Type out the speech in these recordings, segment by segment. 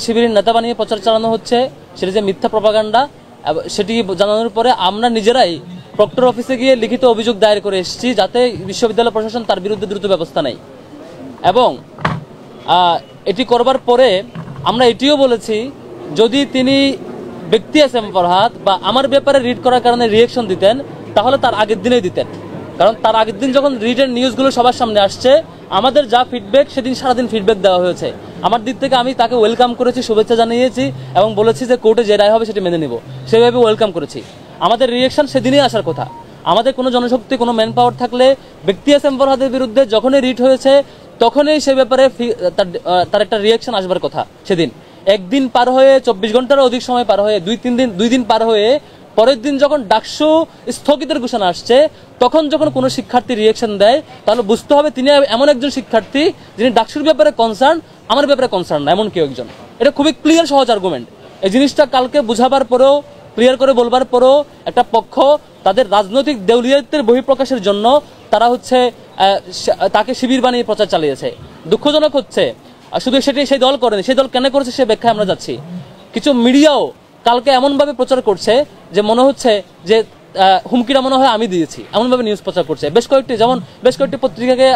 শিবিরের নেতা বানিয়ে প্রচার চালানো হচ্ছে, সেটা যে মিথ্যা প্রপাগান্ডা সেটি জানানোর পরে আমরা নিজেরাই প্রক্টর অফিসে গিয়ে লিখিত অভিযোগ দায়ের করে এসেছি যাতে বিশ্ববিদ্যালয় প্রশাসন তার বিরুদ্ধে দ্রুত ব্যবস্থা নেয়। এবং এটি করবার পরে আমরা এটিও বলেছি যদি তিনি ব্যক্তি এস এম ফরহাদ বা আমার ব্যাপারে রিড করার কারণে রিয়েকশন দিতেন তাহলে তার আগের দিনেই দিতেন, কারণ তার আগের দিন যখন রিডের নিউজগুলো সবার সামনে আসছে আমাদের যা ফিডব্যাক সেদিন সারাদিন ফিডব্যাক দেওয়া হয়েছে। আমার দিক থেকে আমি তাকে ওয়েলকাম করেছি, শুভেচ্ছা জানিয়েছি এবং বলেছি যে কোর্টে যে রায় হবে সেটি মেনে নেব, সেভাবে ওয়েলকাম করেছি। আমাদের রিয়েকশন সেদিনই আসার কথা। আমাদের কোনো জনশক্তি কোনো ম্যান পাওয়ার থাকলে ব্যক্তি এস এম ফরহাদের বিরুদ্ধে যখনই রিট হয়েছে তখনই সে ব্যাপারে তার একটা রিয়েকশন আসবার কথা। সেদিন একদিন পার হয়ে 24 ঘন্টারও অধিক সময় পার হয়ে দুই দিন পার হয়ে পরের দিন যখন ডাকসু স্থগিতের ঘোষণা আসছে তখন যখন কোনো শিক্ষার্থী রিয়েকশন দেয় তাহলে বুঝতে হবে তিনি এমন একজন শিক্ষার্থী যিনি ডাকসুর ব্যাপারে কনসার্ন, আমার ব্যাপারে কনসার্ন না, এমন কেউ একজন। এটা খুবই ক্লিয়ার সহজ আর্গুমেন্ট। এই জিনিসটা কালকে বুঝাবার পরেও ক্লিয়ার করে বলবার পরেও একটা পক্ষ তাদের রাজনৈতিক দেউলিয়াতের বহিঃপ্রকাশের জন্য তারা তাকে শিবির বানিয়ে প্রচার চালিয়েছে। দুঃখজনক হচ্ছে শুধু সেটি সেই দল করেনি, সেই দল কেন করেছে সে ব্যাখ্যায় আমরা যাচ্ছি। কিছু মিডিয়াও কালকে এমনভাবে প্রচার করছে যে মনে হচ্ছে যে হুমকিটা মনে হয় আমি দিয়েছি, এমনভাবে নিউজ প্রচার করছে। বেশ কয়েকটি পত্রিকাকে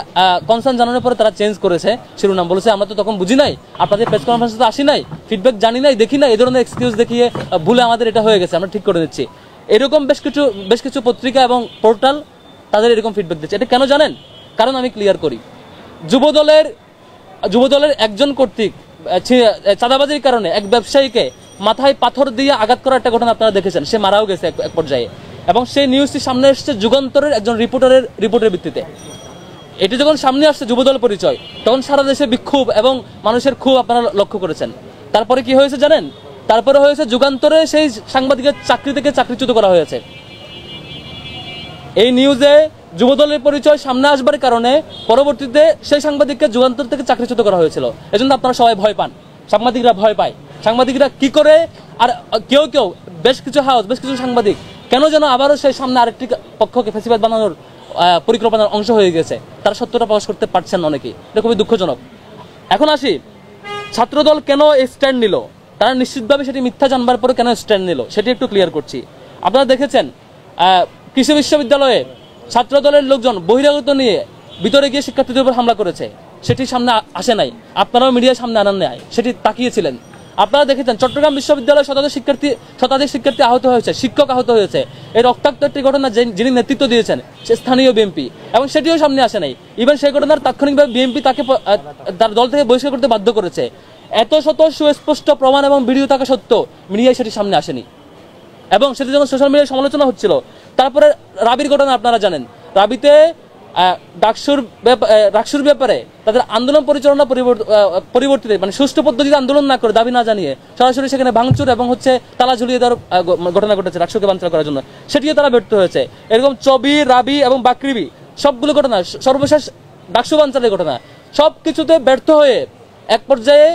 কনসার্ন জানানোর পরে তারা চেঞ্জ করেছে শিরোনাম, বলেছে আমরা তো তখন বুঝি নাই, আপনাদের প্রেস কনফারেন্সে তো আসি নাই, ফিডব্যাক জানি নাই, দেখি নাই, এই ধরনের এক্সকিউজ দেখিয়ে ভুলে আমাদের এটা হয়ে গেছে, আমরা ঠিক করে দিচ্ছি। এরকম বেশ কিছু পত্রিকা এবং পোর্টাল তাদের এরকম ফিডব্যাক দিচ্ছে। এটা কেন জানেন? কারণ আমি ক্লিয়ার করি, যুবদলের একজন কর্তৃক চাঁদাবাজির কারণে এক ব্যবসায়ীকে মাথায় পাথর দিয়ে আঘাত করার একটা ঘটনা আপনারা দেখেছেন, সে মারাও গেছে এক পর্যায়ে, এবং সেই নিউজটি সামনে এসেছে যুগান্তরের একজন রিপোর্টের ভিত্তিতে। এটি যখন সামনে আসছে যুবদল পরিচয়, তখন সারা দেশে বিক্ষোভ এবং মানুষের ক্ষোভ আপনারা লক্ষ্য করেছেন। তারপরে কি হয়েছে জানেন? তারপরে হয়েছে যুগান্তরে সেই সাংবাদিকের চাকরি থেকে চাকরিচ্যুত করা হয়েছে। এই নিউজে যুবদলের পরিচয় সামনে আসবার কারণে পরবর্তীতে সেই সাংবাদিককে যুগান্তর থেকে চাকরিচ্যুত করা হয়েছিল। এজন্য আপনারা সবাই ভয় পান, সাংবাদিকরা ভয় পায়। সাংবাদিকরা কি করে, আর কেউ বেশ কিছু সাংবাদিক কেন যেন আবারও সেই সামনে আরেকটি পক্ষকে ফেসিবাদ বানানোর পরিকল্পনার অংশ হয়ে গেছে, তারা সত্যটা প্রকাশ করতে পারছেন না অনেকেই। এটা খুবই দুঃখজনক। এখন আসি, ছাত্রদল কেন স্ট্যান্ড নিল? তারা নিশ্চিতভাবে সেটি মিথ্যা জানবার পরে কেন স্ট্যান্ড নিল সেটি একটু ক্লিয়ার করছি। আপনারা দেখেছেন কৃষি বিশ্ববিদ্যালয়ে ছাত্রদলের লোকজন বহিরাগত নিয়ে ভিতরে গিয়ে শিক্ষার্থীদের উপর হামলা করেছে, সেটি সামনে আসে নাই, আপনারাও মিডিয়ার সামনে আনান নাই, সেটি তাকিয়েছিলেন। আপনারা দেখেছেন চট্টগ্রাম বিশ্ববিদ্যালয়ে শতাধিক শিক্ষার্থী আহত হয়েছে, শিক্ষক আহত হয়েছে। এই রক্তাক্ত একটি ঘটনা যিনি নেতৃত্ব দিয়েছেন সে স্থানীয় বিএনপি, এবং সেটিও সামনে আসে নাই। ইভেন সেই ঘটনার তাৎক্ষণিকভাবে বিএনপি তাকে তার দল থেকে বহিষ্কার করতে বাধ্য করেছে। এত শত সুস্পষ্ট প্রমাণ এবং ভিডিও থাকা সত্ত্বেও মিডিয়ায় সেটি সামনে আসেনি, এবং সেটি যখন সোশ্যাল মিডিয়ায় সমালোচনা হচ্ছিল। তারপরে রাবির ঘটনা আপনারা জানেন, রাবিতে ডাকসুর ব্যাপারে তাদের আন্দোলন পরিচালনা পরিবর্তিত, মানে সুষ্ঠু পদ্ধতিতে আন্দোলন না করে দাবি না জানিয়ে সরাসরি সেখানে ভাঙচুর এবং তালা ঝুলিয়ে দেওয়ার ঘটনা ঘটেছে ডাকসুকে বানচাল করার জন্য, সেটিও তারা ব্যর্থ হয়েছে। এরকম চবি, রাবি এবং বাকরিবি সবগুলো ঘটনা, সর্বশেষ ডাকসু বানচালের ঘটনা, সব কিছুতে ব্যর্থ হয়ে এক পর্যায়ে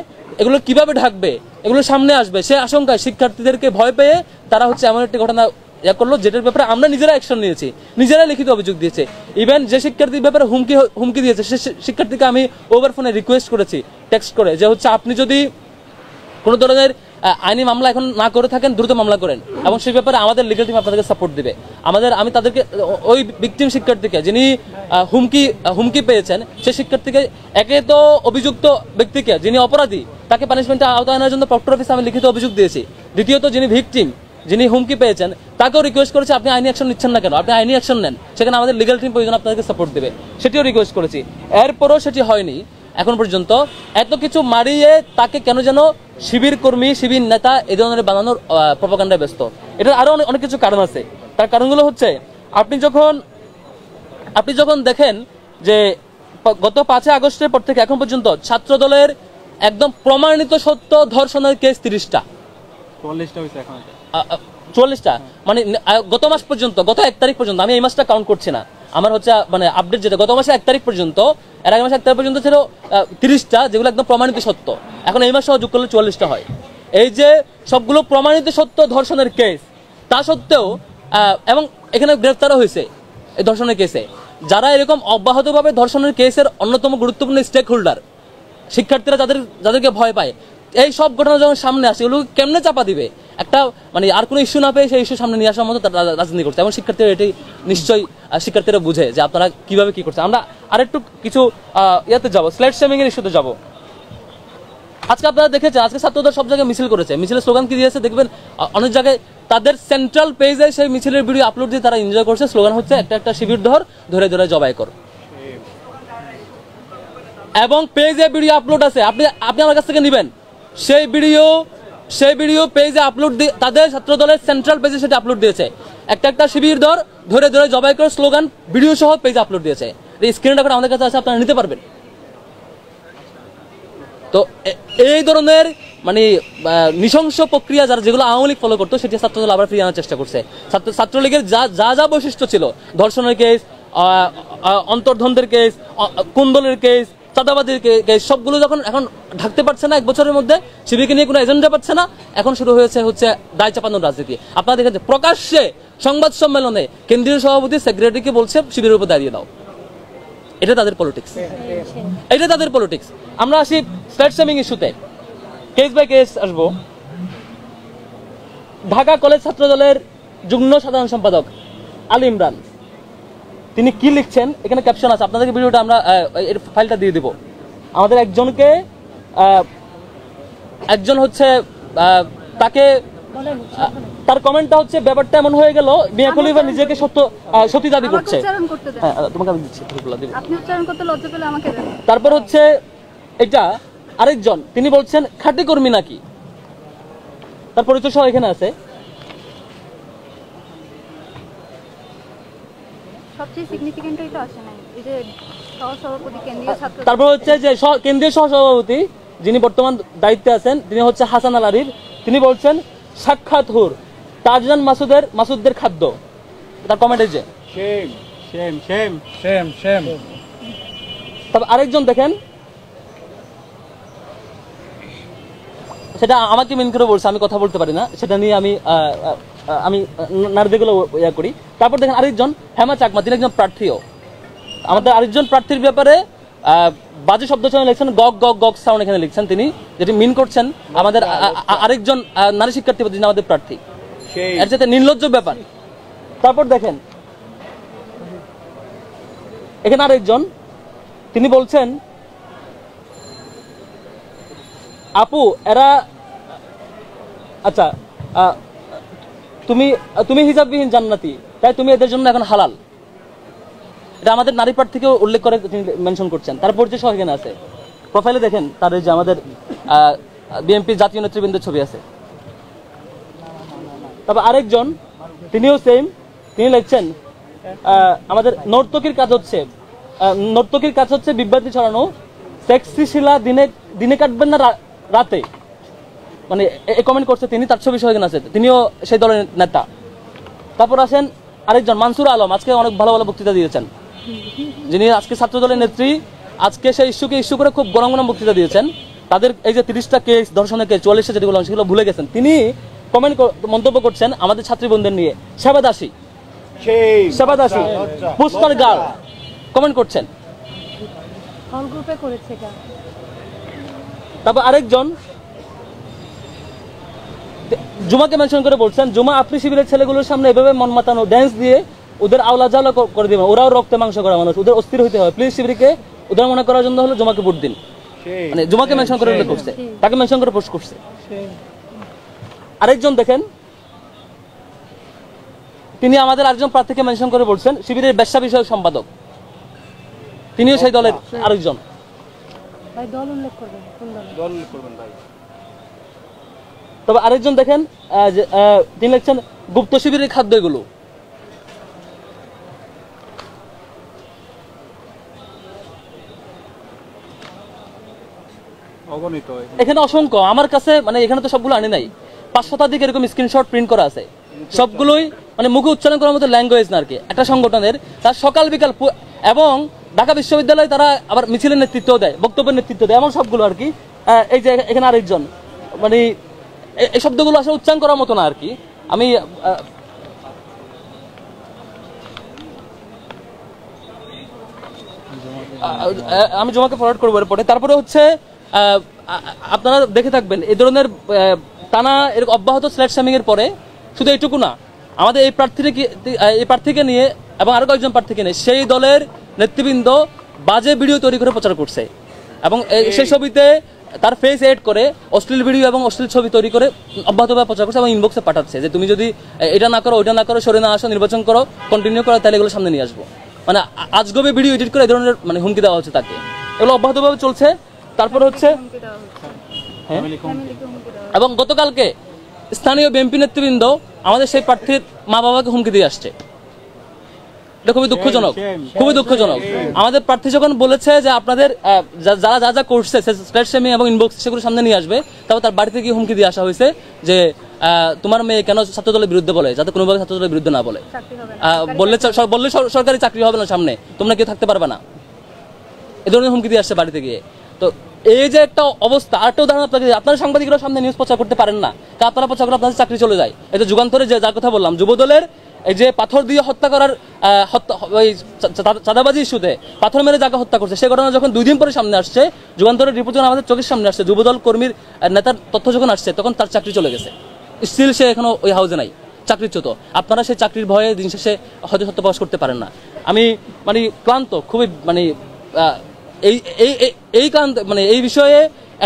এগুলো কিভাবে ঢাকবে, এগুলো সামনে আসবে সে আশঙ্কায় শিক্ষার্থীদেরকে ভয় পেয়ে তারা এমন একটি ঘটনা করলো যেটার ব্যাপারে আমরা নিজেরা অ্যাকশন নিয়েছি, নিজেরাই লিখিত অভিযোগ দিয়েছে। ইভেন যে শিক্ষার্থীর ব্যাপারে হুমকি দিয়েছে সে শিক্ষার্থীকে আমি ওভার ফোনে রিকোয়েস্ট করেছি টেক্সট করে যে আপনি যদি কোনো ধরনের আইনি মামলা এখন না করে থাকেন দ্রুত মামলা করেন, এবং সেই ব্যাপারে আমাদের লিগ্যাল টিম আপনাদেরকে সাপোর্ট দিবে। আমি তাদেরকে ওই ভিকটিম শিক্ষার্থীকে যিনি হুমকি পেয়েছেন সেই শিক্ষার্থীকে, একে তো অভিযুক্ত ব্যক্তিকে যিনি অপরাধী তাকে পানিশমেন্টে আওতায় আনার জন্য প্রক্টর অফিসে আমি লিখিত অভিযোগ দিয়েছি। দ্বিতীয়ত যিনি ভিকটিম, যিনি হুমকি পেয়েছেন তাকেও রিকোয়েস্ট করেছে আপনি আইনি অ্যাকশন নিচ্ছেন না কেন, আপনি আইনি অ্যাকশন নেন, সেখানে আমাদের লিগ্যাল টিম প্রয়োজন আপনাদেরকে সাপোর্ট দেবে, সেটিও রিকোয়েস্ট করেছি। এরপরও সেটি হয়নি এখন পর্যন্ত। এত কিছু মারিয়ে তাকে কেন যেন শিবির কর্মী, শিবির নেতা এই ধরনের বানানোর প্রপাগান্ডায় ব্যস্ত। এটা আরো অনেক কিছু কারণ আছে। তার কারণগুলো হচ্ছে, আপনি যখন দেখেন যে গত 5 আগস্টের পর থেকে এখন পর্যন্ত ছাত্রদলের একদম প্রমাণিত সত্য ধর্ষণের কেস 30টা, 44টা, মানে গত মাস পর্যন্ত, গত 1 তারিখ পর্যন্ত, আমি এই মাসটা কাউন্ট করছি না, আমার মানে আপডেট যেটা গত মাসে 1 তারিখ পর্যন্ত, এর আগে মাসে 1 তারিখ পর্যন্ত ছিল 30টা, যেগুলো একদম প্রমাণিত সত্য। এখন এই মাস যোগ করলে 44টা হয়। এই যে সবগুলো প্রমাণিত সত্য ধর্ষণের কেস, তা সত্ত্বেও এবং এখানে গ্রেফতারও হয়েছে এই ধর্ষণের কেসে যারা এরকম অব্যাহতভাবে ধর্ষণের কেসের অন্যতম গুরুত্বপূর্ণ স্টেক হোল্ডার, শিক্ষার্থীরা যাদেরকে ভয় পায়, এই সব ঘটনা যখন সামনে আসে এগুলো কেমনে চাপা দিবে, একটা মানে আর কোনো ইস্যু না পেয়ে সেই ইস্যু সামনে নিয়ে আসার মতো তারা রাজনীতি করছে। এবং শিক্ষার্থীরা এটাই নিশ্চয়ই শিক্ষার্থীরা বুঝে যে আপনারা কিভাবে কি করছে। আমরা আরেকটু কিছু ইয়াতে যাবো, স্লাইড শেমিং এর ইস্যুতে যাবো। আজকে আপনারা দেখেছেন আজকে ছাত্রদের সব জায়গায় মিছিল করেছে, মিছিলের স্লোগান কি দিয়েছে দেখবেন, অনেক জায়গায় তাদের সেন্ট্রাল পেজে সেই মিছিলের ভিডিও আপলোড দিয়ে তারা এনজয় করছে। স্লোগান হচ্ছে একটা একটা শিবির ধরে ধরে জবাই কর, এবং পেজে ভিডিও আপলোড আছে, আপনি আমার কাছ থেকে নেবেন সেই ভিডিও পেজে আপলোড দিয়ে তাদের ছাত্র দলের সেন্ট্রাল পেজে সেটা আপলোড দিয়েছে, একটা একটা শিবির ধরে ধরে জবাই কর স্লোগান ভিডিও সহ পেজে আপলোড দিয়েছে। এই স্ক্রিন রেকর্ড আমাদের কাছে আছে, আপনারা নিতে পারবেন। তো এই ধরনের মানে নৃশংস প্রক্রিয়া যারা যেগুলো আওয়ামী লীগ ফলো করতো সেটি ছাত্রদল আবার ফিরিয়ে আনার চেষ্টা করছে। ছাত্রলীগের যা বৈশিষ্ট্য ছিল, ধর্ষণের কেস, অন্তর্ধনদের কেস, কুন্দলের কেস, চাঁদাবাদের কেস, সবগুলো যখন এখন ঢাকতে পারছে না, এক বছরের মধ্যে শিবিরকে নিয়ে কোনো এজেন্ডা পাচ্ছে না, এখন শুরু হচ্ছে দায় চাপানোর রাজনীতি। আপনারা দেখেছেন প্রকাশ্যে সংবাদ সম্মেলনে কেন্দ্রীয় সভাপতি সেক্রেটারিকে বলছে শিবিরের উপর দাঁড়িয়ে দাও। এটা তাদের পলিটিক্স, এটা তাদের পলিটিক্স। আমরা আসি স্লাইড শেমিং ইস্যুতে, কেস বাই কেস আসবো। ঢাকা কলেজ ছাত্র দলের যুগ্ম সাধারণ সম্পাদক আলী ইমরান তিনি কি লিখছেন, এখানে ক্যাপশন আছে, আপনাদেরকে ভিডিওটা আমরা এর ফাইলটা দিয়ে দিব। আমাদের একজন হচ্ছে তাকে তার কমেন্টটা হচ্ছে ব্যাপারটা এমন হয়ে গেল মিয়া খলিফা নিজেকে সত্যি দাবি করছে। হ্যাঁ তোমাকে আমি দিচ্ছি, আপনি উচ্চারণ করতে লজ্জা পেলে আমাকে দেন। তারপর হচ্ছে এটা আরেকজন তিনি বলছেন খাঁটি কর্মী নাকি, তার পরিচয় সহ এখানে আছে। সবচেয়ে সিগনিফিকেন্ট এটা আসে নাই এই যে সহসভাপতি কেন্দ্রীয় ছাত্র, তারপর হচ্ছে যে কেন্দ্রীয় সহসভাপতি যিনি বর্তমান দায়িত্বে আছেন তিনি হচ্ছে হাসান আল আরির, তিনি বলছেন সাক্ষাৎ হুর তাজজান মাসুদদের খাদ্য। তার কমেন্ট এই যে সেম। তবে আরেকজন দেখেন, সেটা আমাকে মেন করে বলছে, আমি কথা বলতে পারি না, সেটা নিয়ে আমি নারীদেরগুলো ইয়া করি। তারপর দেখেন আরেকজন হেমা চাকমা, তিনি একজন প্রার্থীও। আমাদের আরেকজন প্রার্থীর ব্যাপারে বাজে শব্দ চয়ন লিখছেন, গগ সাউন্ড এখানে লিখছেন তিনি, যেটি মিন করছেন আমাদের আরেকজন নারী শিক্ষার্থী যিনি আমাদের প্রার্থী, এর সাথে নির্লজ্জ ব্যাপার। তারপর দেখেন এখানে আরেকজন, তিনি বলছেন আপু এরা আচ্ছা তুমি হিজাববিহীন জান্নাতি, তাই তুমি এদের জন্য এখন হালাল। এটা আমাদের নারী প্রার্থীকেও উল্লেখ করে তিনি মেনশন করছেন, তার পরিচয় সহ এখানে আছে। প্রোফাইলে দেখেন তার যে আমাদের বিএনপি জাতীয় নেতৃবৃন্দের ছবি আছে। তবে আরেকজন তিনিও সেম, তিনি লিখছেন আমাদের নর্তকীর কাজ হচ্ছে বিভ্রান্তি ছড়ানো, সেক্সি শিলা দিনে কাটবেন না রাতে, মানে কমেন্ট করছে তিনি, তার ছবি সহ এখানে আছে, তিনিও সেই দলের নেতা। তারপর আসেন আরেকজন মানসুর আলম, আজকে অনেক ভালো ভালো বক্তৃতা দিয়েছেন, যিনি আজকে ছাত্র দলের নেত্রী, আজকে সেই ইস্যু করে খুব গরম বক্তৃতা দিয়েছেন। তাদের এই যে 30টা কেস, ধর্ষণের কেস, 44টা যেগুলো সেগুলো ভুলে গেছেন, তিনি মন্তব্য করছেন আমাদের ছাত্রীবন্ধের নিয়ে, সেবাদাসী পুষ্কর গাল কমেন্ট করছেন। তারপর আরেকজন জুমাকে মেনশন করে বলছেন, জুমা আপনি শিবিরের ছেলেগুলোর সামনে এভাবে মন মাতানো ড্যান্স দিয়ে ওদের আওলা জ্বালা করে দিবেন, ওরাও রক্তে মাংস করা মানুষ, ওদের অস্থির হইতে হয়, প্লিজ শিবিরকে ওদের মনে করার জন্য হলো জুমাকে ভোট দিন। মানে জুমাকে মেনশন করে উল্লেখ করছে, তাকে মেনশন করে পোস্ট করছে। আরেকজন দেখেন তিনি আমাদের আরেকজন প্রার্থীকে মেনশন করে বলছেন শিবিরের ব্যবসা বিষয়ক সম্পাদক, তিনিও সেই দলের আরেকজন। তবে আরেকজন দেখেন তিনি লিখছেন গুপ্ত শিবিরের খাদ্য এগুলো। এখানে অসংখ্য আমার কাছে, মানে এখানে তো সবগুলো আনি নাই, 5 শতাধিক এরকম স্ক্রিনশট প্রিন্ট করা আছে, সবগুলোই মানে মুখে উচ্চারণ করার মতো ল্যাঙ্গুয়েজ না আর কি। একটা সংগঠনের তার সকাল বিকাল, এবং ঢাকা বিশ্ববিদ্যালয়ে তারা আবার মিছিলের নেতৃত্ব দেয়, বক্তব্যের নেতৃত্ব দেয়, এমন সবগুলো আর কি। এই যে এখানে আরেকজন, মানে এই শব্দগুলো আসলে উচ্চারণ করার মতো না আর কি। আমি জমাকে ফরওয়ার্ড করবো এরপরে। তারপরে হচ্ছে আপনারা দেখে থাকবেন এই ধরনের টানা এরকম অব্যাহত স্ল্যাট শামিং এর পরে শুধু এইটুকু না, আমাদের এই প্রার্থীকে নিয়ে এবং আরো কয়েকজন প্রার্থীকে নিয়ে সেই দলের নেতৃবৃন্দ বাজে ভিডিও তৈরি করে প্রচার করছে এবং সেই ছবিতে তার ফেস এড করে অশ্লীল ভিডিও এবং অশ্লীল ছবি তৈরি করে অব্যাহতভাবে প্রচার করছে এবং ইনবক্সে পাঠাচ্ছে যে তুমি যদি এটা না করো, ওইটা না করো, সরে না আসো, নির্বাচন করো, কন্টিনিউ করো, তাহলে এগুলো সামনে নিয়ে আসবো। মানে আজগবে ভিডিও এডিট করে এই ধরনের মানে হুমকি দেওয়া হচ্ছে তাকে, এগুলো অব্যাহতভাবে চলছে। তারপর হচ্ছে এবং গতকালকে স্থানীয় বিএনপি নেতৃবৃন্দ আমাদের সেই প্রার্থীর মা বাবাকে হুমকি দিয়ে আসছে। এটা খুবই দুঃখজনক, খুবই দুঃখজনক। আমাদের প্রার্থী যখন বলেছে যে আপনাদের যারা যা যা করছে স্ল্যাট শেমিং এবং ইনবক্স সেগুলো সামনে নিয়ে আসবে, তারপর তার বাড়িতে গিয়ে হুমকি দিয়ে আসা হয়েছে যে তোমার মেয়ে কেন ছাত্রদলের বিরুদ্ধে বলে, যাতে কোনোভাবে ছাত্রদলের বিরুদ্ধে না বলে, বললে সরকারি চাকরি হবে না, সামনে তোমরা কেউ থাকতে পারবে না, এ ধরনের হুমকি দিয়ে আসছে বাড়িতে গিয়ে। তো এই যে একটা অবস্থা, আরেকটা উদাহরণ আপনাকে, আপনারা সাংবাদিকরা সামনে নিউজ প্রচার করতে পারেন না, তা আপনারা প্রচার করে আপনাদের চাকরি চলে যায়। এই যে যুগান্তরে যে যার কথা বললাম, যুবদলের এই যে পাথর দিয়ে হত্যা করার চাঁদাবাজি ইস্যুতে পাথর মেরে যাকে হত্যা করছে, সে ঘটনা যখন 2 দিন পরে সামনে আসছে, যুগান্তরের রিপোর্ট যখন আমাদের চোখের সামনে আসছে, যুবদল কর্মীর নেতার তথ্য যখন আসছে, তখন তার চাকরি চলে গেছে, স্টিল সে এখনো ওই হাউসে নাই, চাকরিচ্যুত। আপনারা সেই চাকরির ভয়ে দিন শেষে হয়তো সত্য প্রকাশ করতে পারেন না। আমি মানে ক্লান্ত, খুবই মানে এই ক্লান্ত, মানে এই বিষয়ে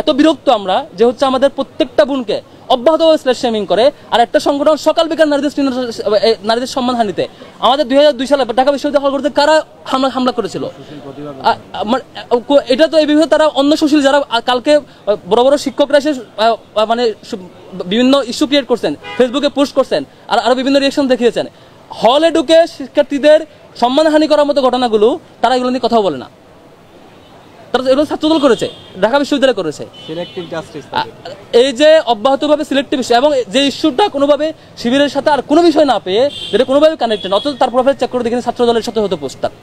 এত বিরক্ত আমরা যে হচ্ছে আমাদের প্রত্যেকটা বোনকে অব্যাহতভাবে স্ল্যাট শেমিং করে। আর একটা সংগঠন সকাল বিকাল নারীদের সম্মানহানিতে, আমাদের 2002 সালে ঢাকা বিশ্ববিদ্যালয় করতে কারা হামলা করেছিল, এটা তো এই বিষয়ে তারা অন্য সুশীল যারা কালকে বড় বড় শিক্ষকরা এসে মানে বিভিন্ন ইস্যু ক্রিয়েট করছেন, ফেসবুকে পোস্ট করছেন, আর আরো বিভিন্ন রিয়েকশন দেখিয়েছেন। হলে ঢুকে শিক্ষার্থীদের সম্মানহানি করার মতো ঘটনাগুলো তারা এগুলো নিয়ে কথাও বলে না। এগুলো ছাত্রদল করেছে, ঢাকা বিশ্ববিদ্যালয় করেছে। এই যে অব্যাহতভাবে সিলেক্টিভ ইস্যু এবং যে ইস্যুটা কোনোভাবে শিবিরের সাথে আর কোনো বিষয় না পেয়ে, যেটা কোনোভাবে কানেক্টেড, অথচ তার প্রোফাইল চেক করে দেখেন ছাত্রদলের শত শত পোস্ট, তার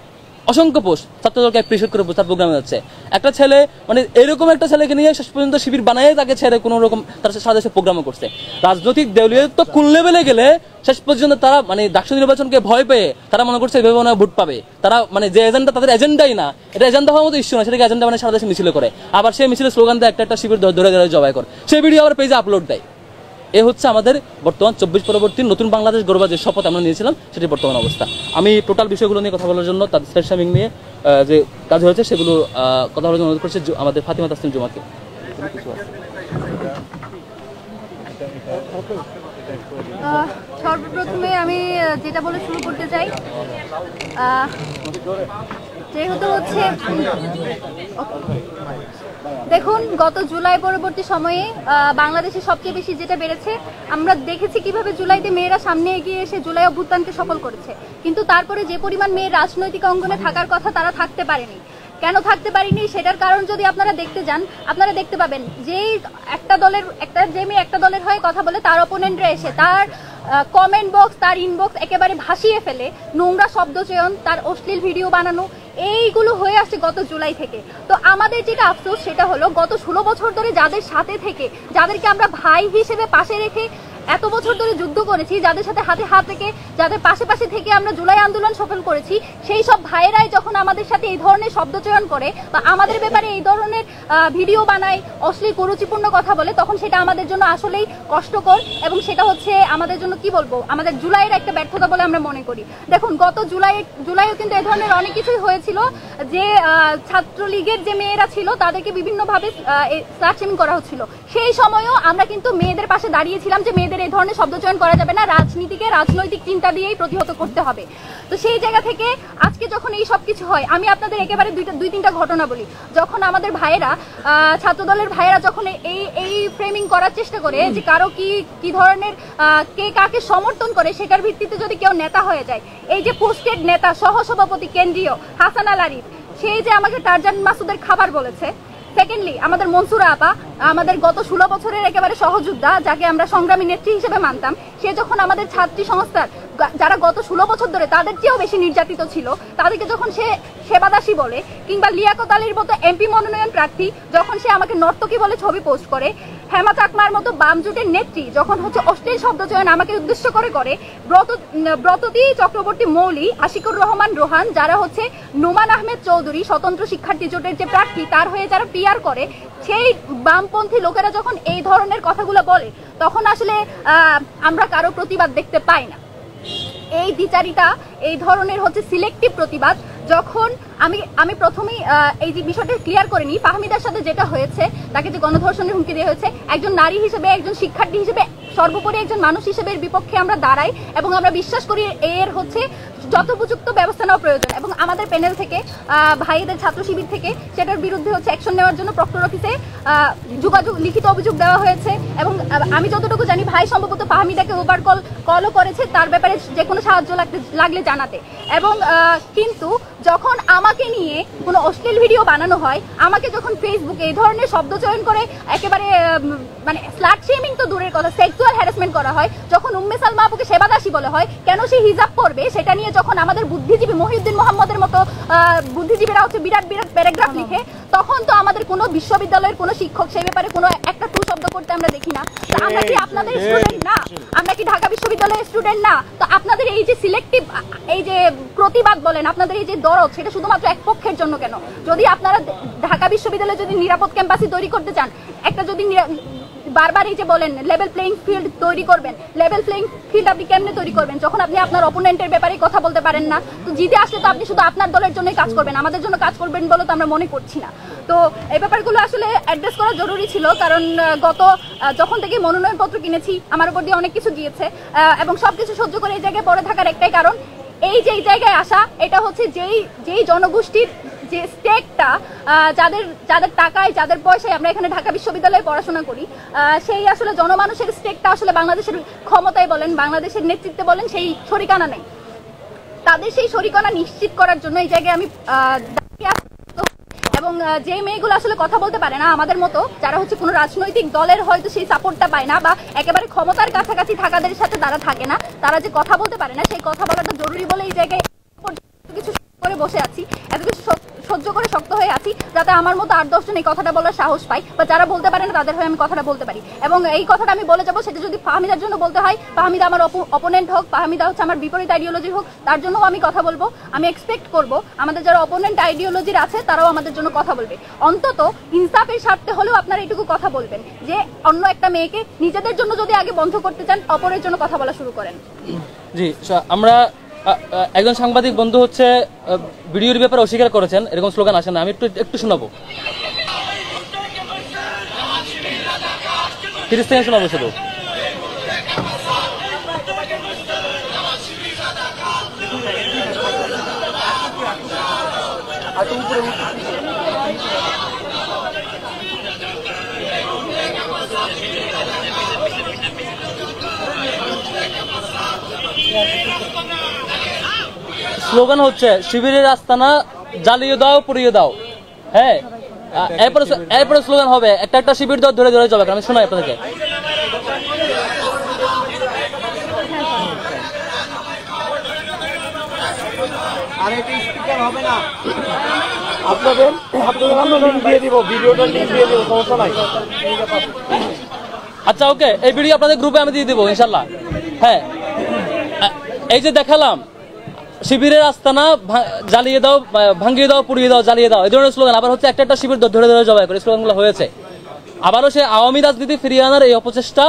অসংখ্য পোস্ট ছাত্রদলকে অ্যাপ্রিশিয়েট করে তার প্রোগ্রামে যাচ্ছে। একটা ছেলে মানে এরকম একটা ছেলেকে নিয়ে শেষ পর্যন্ত শিবির বানায় তাকে ছেড়ে কোনো রকম তার সারা দেশে প্রোগ্রামও করছে। রাজনৈতিক দেউলিয়ত কোন লেভেলে গেলে শেষ পর্যন্ত তারা মানে ডাকসু নির্বাচনকে ভয় পেয়ে তারা মনে করছে এভাবে ভোট পাবে। তারা মানে যে এজেন্ডা তাদের এজেন্ডাই না, এটা এজেন্ডা হওয়ার মতো ইস্যু না, সেটাকে এজেন্ডা মানে সারা দেশে মিছিল করে, আবার সেই মিছিলের স্লোগান দেয় একটা শিবির ধরে ধরে জবাই করে, সেই ভিডিও আবার পেজে আপলোড দেয়। এ হচ্ছে আমাদের বর্তমান 24 পরবর্তী নতুন বাংলাদেশ গড়বার যে শপথ আমরা নিয়েছিলাম সেটি বর্তমান অবস্থা। আমি টোটাল বিষয়গুলো নিয়ে কথা বলার জন্য, তাদের স্ল্যাট শামিং নিয়ে যে কাজ হয়েছে সেগুলো কথা বলার জন্য অনুরোধ করছি আমাদের ফাতিমা তাসনিম জুমাকে। সর্বপ্রথমে আমি যেটা বলে শুরু করতে চাই, যেহেতু হচ্ছে দেখুন গত জুলাই পরবর্তী সময়ে বাংলাদেশে সবচেয়ে বেশি যেটা বেড়েছে, আমরা দেখেছি কিভাবে জুলাইতে মেয়েরা সামনে এগিয়ে এসে জুলাই অভ্যুত্থানকে সফল করেছে, কিন্তু তারপরে যে পরিমাণ মেয়ে রাজনৈতিক অঙ্গনে থাকার কথা তারা থাকতে পারেনি। কেন থাকতে পারিনি সেটার কারণ যদি আপনারা দেখতে যান, আপনারা দেখতে পাবেন যে যে মেয়ে একটা দলের হয়ে কথা বলে, তার অপোনেন্টরা এসে তার কমেন্ট বক্স, তার ইনবক্স একেবারে ভাসিয়ে ফেলে, নোংরা শব্দ চয়ন, তার অশ্লীল ভিডিও বানানো, এইগুলো হয়ে আসছে গত জুলাই থেকে। তো আমাদের যেটা আফসোস সেটা হলো গত 16 বছর ধরে যাদের সাথে থেকে, যাদেরকে আমরা ভাই হিসেবে পাশে রেখে এত বছর ধরে যুদ্ধ করেছি, যাদের সাথে হাতে হাত রেখে, যাদের পাশে থেকে আমরা জুলাই আন্দোলন সফল করেছি, সেই সব ভাইয়েরাই যখন আমাদের সাথে এই ধরনের শব্দচয়ন করে বা আমাদের ব্যাপারে এই ধরনের ভিডিও বানায়, অশ্লীল কুরুচিপূর্ণ কথা বলে, তখন সেটা আমাদের জন্য আসলেই কষ্টকর এবং সেটা হচ্ছে আমাদের জন্য কি বলবো, আমাদের জুলাইয়ের একটা ব্যর্থতা বলে আমরা মনে করি। দেখুন গত জুলাইও কিন্তু এ ধরনের অনেক কিছুই হয়েছিল, যে ছাত্রলীগের যে মেয়েরা ছিল তাদেরকে বিভিন্নভাবে স্ল্যাট শেমিং করা হচ্ছিল। সেই সময়ও আমরা কিন্তু মেয়েদের পাশে দাঁড়িয়েছিলাম যে মেয়েদের এই ধরনের শব্দচয়ন করা যাবে না, রাজনীতিকে রাজনৈতিক চিন্তা দিয়েই প্রতিহত করতে হবে। তো সেই জায়গা থেকে আজকে যখন এই সব কিছু হয়, আমি আপনাদের একেবারে দুই তিনটা ঘটনা বলি। যখন আমাদের ভাইয়েরা, ছাত্রদলের ভাইয়েরা যখন এই ফ্রেমিং করার চেষ্টা করে যে কারো কি ধরনের কে কাকে সমর্থন করে সেটার ভিত্তিতে যদি কেউ নেতা হয়ে যায়, এই যে পোস্টেড নেতা সহসভাপতি কেন্দ্রীয় হাসান আল আরিফ, সেই যে আমাকে টারজান মাসুদের খাবার বলেছে। সেকেন্ডলি আমাদের মনসুরা আপা, আমাদের গত 16 বছরের একেবারে সহযোদ্ধা, যাকে আমরা সংগ্রামী নেত্রী হিসেবে মানতাম, সে যখন আমাদের ছাত্রী সংস্থার যারা গত 16 বছর ধরে তাদের চেয়েও বেশি নির্যাতিত ছিল, তাদেরকে যখন সে সেবাদাসী বলে, কিংবা লিয়াকত আলীর মতো এমপি মনোনয়ন প্রার্থী যখন সে আমাকে নর্তকী বলে ছবি পোস্ট করে, হেমা চাকমার মতো বাম জোটের নেত্রী যখন হচ্ছে অশ্লীল শব্দচয়ন আমাকে উদ্দেশ্য করে ব্রততী চক্রবর্তী মৌলী, আশিকুর রহমান রোহান, যারা হচ্ছে নোমান আহমেদ চৌধুরী স্বতন্ত্র শিক্ষার্থী জোটের যে প্রার্থী তার হয়ে যারা পিআর করে, সেই বামপন্থী লোকেরা যখন এই ধরনের কথাগুলো বলে তখন আসলে আমরা কারো প্রতিবাদ দেখতে পাই না। এই দ্বিচারিতা, এই ধরনের হচ্ছে সিলেক্টিভ প্রতিবাদ, যখন আমি প্রথমেই এই যে বিষয়টা ক্লিয়ার করে নিই, ফাহমিদার সাথে যেটা হয়েছে, তাকে যে গণধর্ষণের হুমকি দেওয়া হয়েছে, একজন নারী হিসেবে, একজন শিক্ষার্থী হিসেবে, সর্বোপরি একজন মানুষ হিসেবে এর বিপক্ষে আমরা দাঁড়াই এবং আমরা বিশ্বাস করি এর হচ্ছে যথোপযুক্ত ব্যবস্থা নেওয়া প্রয়োজন। এবং আমাদের প্যানেল থেকে ভাইদের ছাত্র শিবির থেকে সেটার বিরুদ্ধে হচ্ছে অ্যাকশন নেওয়ার জন্য প্রক্টর অফিসে লিখিত অভিযোগ দেওয়া হয়েছে। এবং আমি যতটুকু জানি ভাই সম্ভবত ফাহমিদাকে ওভার কলও করেছে তার ব্যাপারে যে কোনো সাহায্য লাগলে জানাতে। এবং কিন্তু যখন আমাকে নিয়ে কোনো অশ্লীল ভিডিও বানানো হয়, আমাকে যখন ফেসবুকে এই ধরনের শব্দ চয়ন করে একেবারে মানে স্লাট শেমিং তো দূরের কথা, সেক্সুয়াল হ্যারাসমেন্ট করা হয়, যখন উম্মে সালমা আপুকে সেবাদাসী বলা হয়, কেন সে হিজাব পরবে সেটা নিয়ে যখন আমাদের বুদ্ধিজীবী মহিউদ্দিন মোহাম্মদের মতো বুদ্ধিজীবীরা হচ্ছে বিরাট বিরাট প্যারাগ্রাফ লিখে, তখন তো আমাদের কোনো বিশ্ববিদ্যালয়ের কোনো শিক্ষক সেই ব্যাপারে কোনো একটা টু শব্দ করতে আমরা দেখি না। তো আমরা কি আপনাদের স্টুডেন্ট না? আমরা কি ঢাকা বিশ্ববিদ্যালয়ের স্টুডেন্ট না? তো আপনাদের এই যে সিলেক্টিভ এই যে প্রতিবাদ বলেন, আপনাদের এই যে দরদ, সেটা শুধুমাত্র এক পক্ষের জন্য কেন? যদি আপনারা ঢাকা বিশ্ববিদ্যালয়ে যদি নিরাপদ ক্যাম্পাসই তৈরি করতে চান, একটা যদি বারবার এই যে বলেন লেভেল প্লেইং ফিল্ড তৈরি করবেন, লেভেল প্লেইং ফিল্ড আপনি কেমনে তৈরি করবেন যখন আপনি আপনার অপোনেন্টের ব্যাপারে কথা বলতে পারেন না? তো জিতে আসলে তো আপনি শুধু আপনার দলের জন্যই কাজ করবেন, আমাদের জন্য কাজ করবেন বলে তো আমরা মনে করছি না। তো এই ব্যাপারগুলো আসলে অ্যাড্রেস করা জরুরি ছিল, কারণ যখন থেকে মনোনয়নপত্র কিনেছি আমার উপর দিয়ে অনেক কিছু গিয়েছে এবং সবকিছু সহ্য করে এই জায়গায় পড়ে থাকার একটাই কারণ, এই যে এই জায়গায় আসা, এটা হচ্ছে যেই জনগোষ্ঠীর যে স্টেকটা, যাদের টাকায় যাদের পয়সায় আমরা এখানে ঢাকা বিশ্ববিদ্যালয়ে পড়াশোনা করি, সেই আসলে জনমানুষের স্টেকটা আসলে বাংলাদেশের ক্ষমতায় বলেন, বাংলাদেশের নেতৃত্বে বলেন, সেই শরিকানা নেই। তাদের সেই শরিকানা নিশ্চিত করার জন্য এই জায়গায় আমি এবং যে মেয়েগুলো আসলে কথা বলতে পারে না আমাদের মতো, যারা হচ্ছে কোনো রাজনৈতিক দলের হয়তো সেই সাপোর্টটা পায় না বা একেবারে ক্ষমতার কাছাকাছি থাকাদের সাথে তারা থাকে না, তারা যে কথা বলতে পারে না, সেই কথা বলাটা জরুরি বলে এই জায়গায় কিছু করে বসে আছি, এত কিছু সহ্য করে শক্ত হয়ে আছি, যাতে আমার মতো 8-10 জন এই কথাটা বলার সাহস পাই, বা যারা বলতে পারে না তাদের হয়ে আমি কথাটা বলতে পারি। এবং এই কথাটা আমি বলে যাবো, সেটা যদি ফাহমিদার জন্য বলতে হয়, ফাহমিদা আমার অপোনেন্ট হোক, ফাহমিদা হচ্ছে আমার বিপরীত আইডিওলজির হোক, তার জন্যও আমি কথা বলবো। আমি এক্সপেক্ট করব আমাদের যারা অপোনেন্ট আইডিওলজির আছে তারাও আমাদের জন্য কথা বলবে। অন্তত ইনসাফের স্বার্থে হলেও আপনারা এটুকু কথা বলবেন যে অন্য একটা মেয়েকে নিজেদের জন্য যদি আগে বন্ধ করতে চান, অপরের জন্য কথা বলা শুরু করেন। জি, আমরা একজন সাংবাদিক বন্ধু হচ্ছে ভিডিওর ব্যাপারে অস্বীকার করেছেন, এরকম স্লোগান আসে না, আমি একটু শোনাবো, 30 সেকেন্ড শোনাবো শুধু। স্লোগান হচ্ছে শিবিরের আস্তানা জ্বালিয়ে দাও, পুড়িয়ে দাও। হ্যাঁ, এরপরে স্লোগান হবে একটা শিবির ধরে ধরে যাবে। আমি শোনাই আপনাদেরকে। আচ্ছা, ওকে, এই ভিডিও আপনাদের গ্রুপে আমি দিয়ে দেবো ইনশাল্লাহ। হ্যাঁ, এই যে দেখালাম শিবিরের আস্তানা জ্বালিয়ে দাও, ভাঙিয়ে দাও, পুড়িয়ে দাও, জ্বালিয়ে দাও, এই ধরনের স্লোগান। আবার হচ্ছে একটা শিবির ধরে ধরে জবাই করে স্লোগানগুলো হয়েছে। আবারও সে আওয়ামী রাজনীতি ফিরিয়ে আনার এই অপচেষ্টা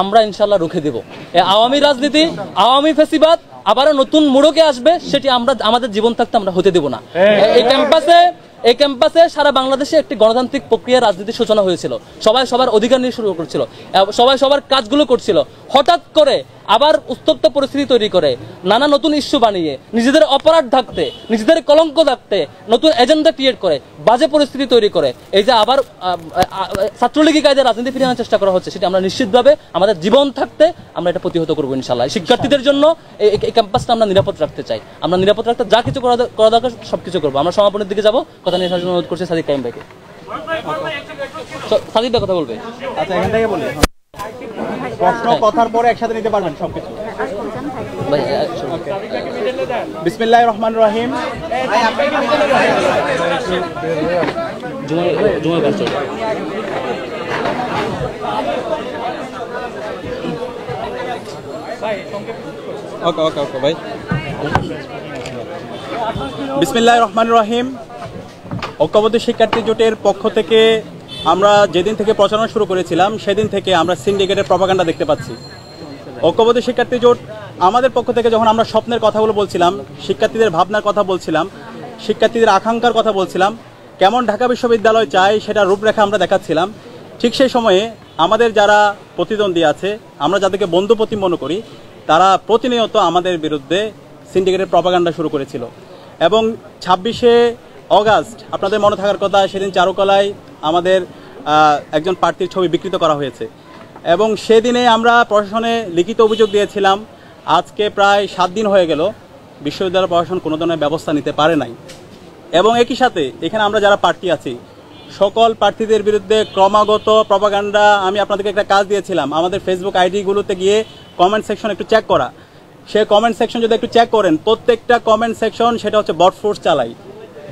আমরা ইনশাল্লাহ রুখে দেব। এই আওয়ামী রাজনীতি, আওয়ামী ফ্যাসিবাদ আবারও নতুন মোড়কে আসবে, সেটি আমরা আমাদের জীবন থাকতে আমরা হতে দেব না। এই ক্যাম্পাসে সারা বাংলাদেশে একটি গণতান্ত্রিক প্রক্রিয়া রাজনীতির সূচনা হয়েছিল। সবাই সবার অধিকার নিয়ে শুরু করছিল, সবাই সবার কাজগুলো করছিল। হঠাৎ করে আবার উত্তপ্ত পরিস্থিতি তৈরি করে, নানা নতুন ইস্যু বানিয়ে, নিজেদের অপরাধ ঢাকতে, নিজেদের কলঙ্ক ঢাকতে নতুন এজেন্ডা ক্রিয়েট করে, বাজে পরিস্থিতি তৈরি করে, এই যে আবার ছাত্রলীগী কায়দায় রাজনীতি ফিরিয়ে আনার চেষ্টা করা হচ্ছে, সেটা আমরা নিশ্চিতভাবে আমাদের জীবন থাকতে আমরা এটা প্রতিহত করবো ইনশাল্লাহ। শিক্ষার্থীদের জন্য এই ক্যাম্পাসটা আমরা নিরাপদ রাখতে চাই। আমরা নিরাপদ রাখতে যা কিছু করা দরকার সবকিছু করবো। আমরা সমাপনের দিকে যাবো। কথা নিয়ে আসার জন্য অনুরোধ করছি সাদিক কাইম ভাইকে। সাদিক ভাই কথা বলবে। আচ্ছা, এখান থেকে বলি প্রশ্ন কথার পরে একসাথে নিতে পারবেন সবকিছু। বিসমিল্লাহির রহমানির রহিম। ওকে ওকে ওকে ভাই। বিসমিল্লাহির রহমানির রহিম। ঐক্যবদ্ধ শিক্ষার্থী জোটের পক্ষ থেকে আমরা যেদিন থেকে প্রচারণা শুরু করেছিলাম সেদিন থেকে আমরা সিন্ডিকেটের প্রপাগান্ডা দেখতে পাচ্ছি। ঐক্যবদ্ধ শিক্ষার্থী জোট আমাদের পক্ষ থেকে যখন আমরা স্বপ্নের কথাগুলো বলছিলাম, শিক্ষার্থীদের ভাবনার কথা বলছিলাম, শিক্ষার্থীদের আকাঙ্ক্ষার কথা বলছিলাম, কেমন ঢাকা বিশ্ববিদ্যালয় চাই সেটা রূপরেখা আমরা দেখাচ্ছিলাম, ঠিক সেই সময়ে আমাদের যারা প্রতিদ্বন্দ্বী আছে, আমরা যাদেরকে বন্ধুপ্রতি মনে করি, তারা প্রতিনিয়ত আমাদের বিরুদ্ধে সিন্ডিকেটের প্রপাগান্ডা শুরু করেছিল। এবং 26শে অগাস্ট আপনাদের মনে থাকার কথা, সেদিন চারুকলায় আমাদের একজন প্রার্থীর ছবি বিকৃত করা হয়েছে এবং সেদিনে আমরা প্রশাসনে লিখিত অভিযোগ দিয়েছিলাম। আজকে প্রায় 7 দিন হয়ে গেল, বিশ্ববিদ্যালয় প্রশাসন কোনো ধরনের ব্যবস্থা নিতে পারে নাই। এবং একই সাথে এখানে আমরা যারা প্রার্থী আছি সকল প্রার্থীদের বিরুদ্ধে ক্রমাগত প্রপাগান্ডা। আমি আপনাদেরকে একটা কাজ দিয়েছিলাম, আমাদের ফেসবুক আইডিগুলোতে গিয়ে কমেন্ট সেকশন একটু চেক করা। সে কমেন্ট সেকশন যদি একটু চেক করেন, প্রত্যেকটা কমেন্ট সেকশন সেটা হচ্ছে বট ফোর্স চালাই।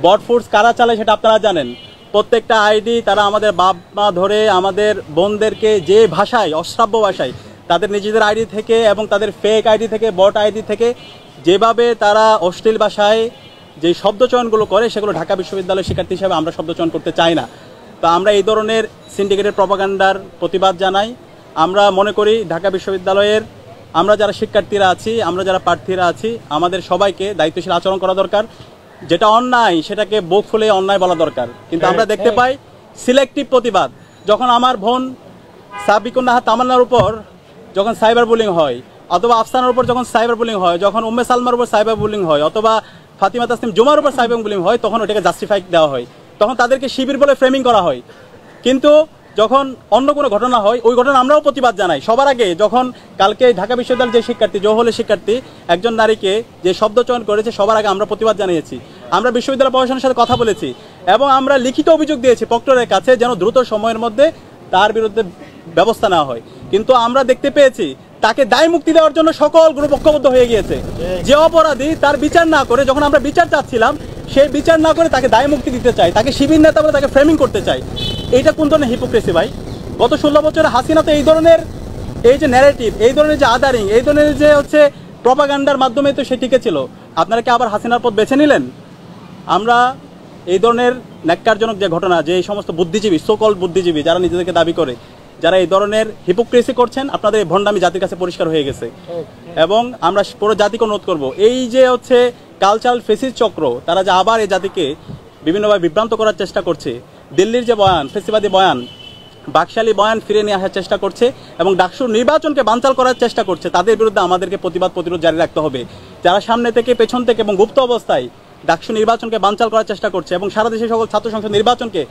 বট ফোর্স কারা চালায় সেটা আপনারা জানেন। প্রত্যেকটা আইডি তারা আমাদের বাপ মা ধরে আমাদের বোনদেরকে যে ভাষায়, অশ্রাব্য ভাষায়, তাদের নিজেদের আইডি থেকে এবং তাদের ফেক আইডি থেকে, বট আইডি থেকে যেভাবে তারা অশ্লীল ভাষায় যে শব্দচয়নগুলো করে, সেগুলো ঢাকা বিশ্ববিদ্যালয়ের শিক্ষার্থী হিসেবে আমরা শব্দচয়ন করতে চাই না। তো আমরা এই ধরনের সিন্ডিকেটের প্রপাগান্ডার প্রতিবাদ জানাই। আমরা মনে করি ঢাকা বিশ্ববিদ্যালয়ের আমরা যারা শিক্ষার্থীরা আছি, আমরা যারা প্রার্থীরা আছি, আমাদের সবাইকে দায়িত্বশীল আচরণ করা দরকার। যেটা অন্যায় সেটাকে বুক ফুলে অন্যায় বলা দরকার। কিন্তু আমরা দেখতে পাই সিলেক্টিভ প্রতিবাদ। যখন আমার বোন সাবিকুন নাহা তামান্নার উপর যখন সাইবার বুলিং হয়, অথবা আফসানার উপর যখন সাইবার বুলিং হয়, যখন উম্মে সালমার উপর সাইবার বুলিং হয়, অথবা ফাতিমা তাসনিম জুমার উপর সাইবার বুলিং হয়, তখন ওটাকে জাস্টিফাই দেওয়া হয়, তখন তাদেরকে শিবির বলে ফ্রেমিং করা হয়। কিন্তু যখন অন্য কোনো ঘটনা হয়, ওই ঘটনা আমরাও প্রতিবাদ জানাই। সবার আগে যখন কালকে ঢাকা বিশ্ববিদ্যালয়ের যে শিক্ষার্থী, জওহলের শিক্ষার্থী একজন নারীকে যে শব্দচয়ন করেছে, সবার আগে আমরা প্রতিবাদ জানিয়েছি। আমরা বিশ্ববিদ্যালয় প্রশাসনের সাথে কথা বলেছি এবং আমরা লিখিত অভিযোগ দিয়েছি প্রক্টরের কাছে, যেন দ্রুত সময়ের মধ্যে তার বিরুদ্ধে ব্যবস্থা নেওয়া হয়। কিন্তু আমরা দেখতে পেয়েছি তাকে দায় মুক্তি দেওয়ার জন্য সকল গ্রুপ ঐক্যবদ্ধ হয়ে গিয়েছে। যে অপরাধী তার বিচার না করে, যখন আমরা বিচার চাচ্ছিলাম, সেই বিচার না করে তাকে দায় মুক্তি দিতে চাই, তাকে শিবির নেতা বলে তাকে ফ্রেমিং করতে চাই। এইটা কোন ধরনের হিপোক্রেসি ভাই? গত 16 বছরে হাসিনা তো এই ধরনের এই যে ন্যারেটিভ, এই ধরনের যে আদারিং, এই ধরনের যে হচ্ছে প্রপাগান্ডার মাধ্যমে তো সে টিকেছিল। আপনারা কি আবার হাসিনার পথ বেছে নিলেন? আমরা এই ধরনের ন্যাক্কারজনক যে ঘটনা, যে এই সমস্ত বুদ্ধিজীবী, সোকল বুদ্ধিজীবী যারা নিজেদেরকে দাবি করে, যারা এই ধরনের হিপোক্রেসি করছেন, আপনাদের এই ভণ্ডামি জাতির কাছে পরিষ্কার হয়ে গেছে। এবং আমরা পুরো জাতিকে অনুরোধ করব, এই যে হচ্ছে কালচারাল ফেসিস চক্র, তারা যে আবার এই জাতিকে বিভিন্নভাবে বিভ্রান্ত করার চেষ্টা করছে, দিল্লির যে বয়ান, ফেসিবাদী বয়ান, বাকশালী বয়ান ফিরে নিয়ে আসার চেষ্টা করছে এবং ডাকসুর নির্বাচনকে বানচাল করার চেষ্টা করছে, তাদের বিরুদ্ধে আমাদেরকে প্রতিবাদ প্রতিরোধ জারি রাখতে হবে। যারা সামনে থেকে, পেছন থেকে এবং গুপ্ত অবস্থায় ডাকসু নির্বাচনকে বানচাল করার চেষ্টা করছে এবং সারা দেশের সকল ছাত্র সংসদ নির্বাচনকে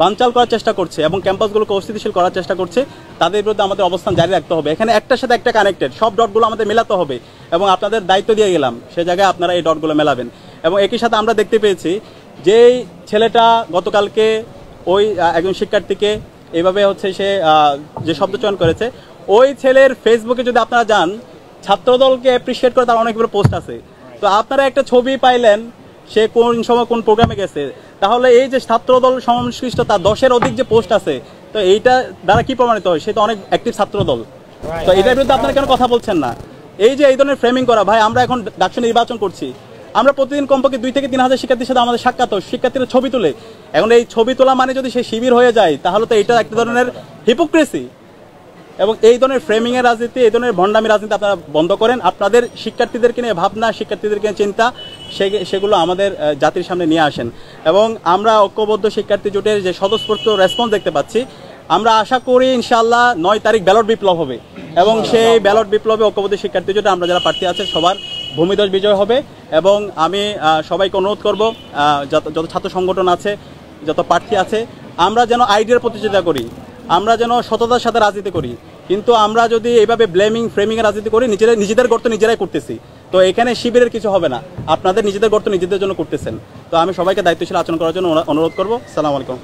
বানচাল করার চেষ্টা করছে এবং ক্যাম্পাসগুলোকে অস্থিতিশীল করার চেষ্টা করছে, তাদের বিরুদ্ধে আমাদের অবস্থান জারি রাখতে হবে। এখানে একটার সাথে একটা কানেক্টেড, সব ডটগুলো আমাদের মেলাতে হবে এবং আপনাদের দায়িত্ব দিয়ে গেলাম, সে জায়গায় আপনারা এই ডটগুলো মেলাবেন। এবং একই সাথে আমরা দেখতে পেয়েছি যেই ছেলেটা গতকালকে ওই একজন শিক্ষার্থীকে এইভাবে হচ্ছে সে যে শব্দচয়ন করেছে, ওই ছেলের ফেসবুকে যদি আপনারা যান, ছাত্রদলকে অ্যাপ্রিসিয়েট করে তার অনেকগুলো পোস্ট আছে। তো আপনারা একটা ছবি পাইলেন সে কোন সময় কোন প্রোগ্রামে গেছে, তাহলে এই যে ছাত্রদল সংশ্লিষ্ট তার 10-এর অধিক যে পোস্ট আছে, তো এইটা দ্বারা কি প্রমাণিত হয়? সে তো অনেক অ্যাক্টিভ ছাত্রদল। তো এটার বিরুদ্ধে আপনারা কেন কথা বলছেন না? এই যে এই ধরনের ফ্রেমিং করা, ভাই আমরা এখন ডাকসু নির্বাচন করছি, আমরা প্রতিদিন কমপক্ষে 2 থেকে 3 হাজার শিক্ষার্থীর সাথে আমাদের সাক্ষাৎ, শিক্ষার্থীরা ছবি তুলে। এখন এই ছবি তোলা মানে যদি সে শিবির হয়ে যায়, তাহলে তো এটা একটা ধরনের হিপোক্রেসি। এবং এই ধরনের ফ্রেমিং এর রাজনীতি, এই ধরনের ভণ্ডামি রাজনীতি আপনারা বন্ধ করেন। আপনাদের শিক্ষার্থীদেরকে নিয়ে ভাবনা, শিক্ষার্থীদেরকে নিয়ে চিন্তা, সেগুলো আমাদের জাতির সামনে নিয়ে আসেন। এবং আমরা ঐক্যবদ্ধ শিক্ষার্থী জোটের যে স্বতঃস্ফূর্ত রেসপন্স দেখতে পাচ্ছি, আমরা আশা করি ইনশাআল্লাহ 9 তারিখ ব্যালট বিপ্লব হবে এবং সেই ব্যালট বিপ্লবে ঐক্যবদ্ধ শিক্ষার্থী জোটে আমরা যারা প্রার্থী আছে সবার ভূমিধ্বজ বিজয় হবে। এবং আমি সবাইকে অনুরোধ করব, যত ছাত্র সংগঠন আছে, যত প্রার্থী আছে, আমরা যেন আইডিয়ার প্রতিযোগিতা করি, আমরা যেন সততার সাথে রাজনীতি করি। কিন্তু আমরা যদি এইভাবে ব্লেমিং, ফ্রেমিংয়ের রাজনীতি করি, নিজেদের গর্ত নিজেরাই করতেছি। তো এখানে শিবিরের কিছু হবে না, আপনাদের নিজেদের গর্ত নিজেদের জন্য করতেছেন। তো আমি সবাইকে দায়িত্বশীল আচরণ করার জন্য অনুরোধ করবো। আসসালামু আলাইকুম।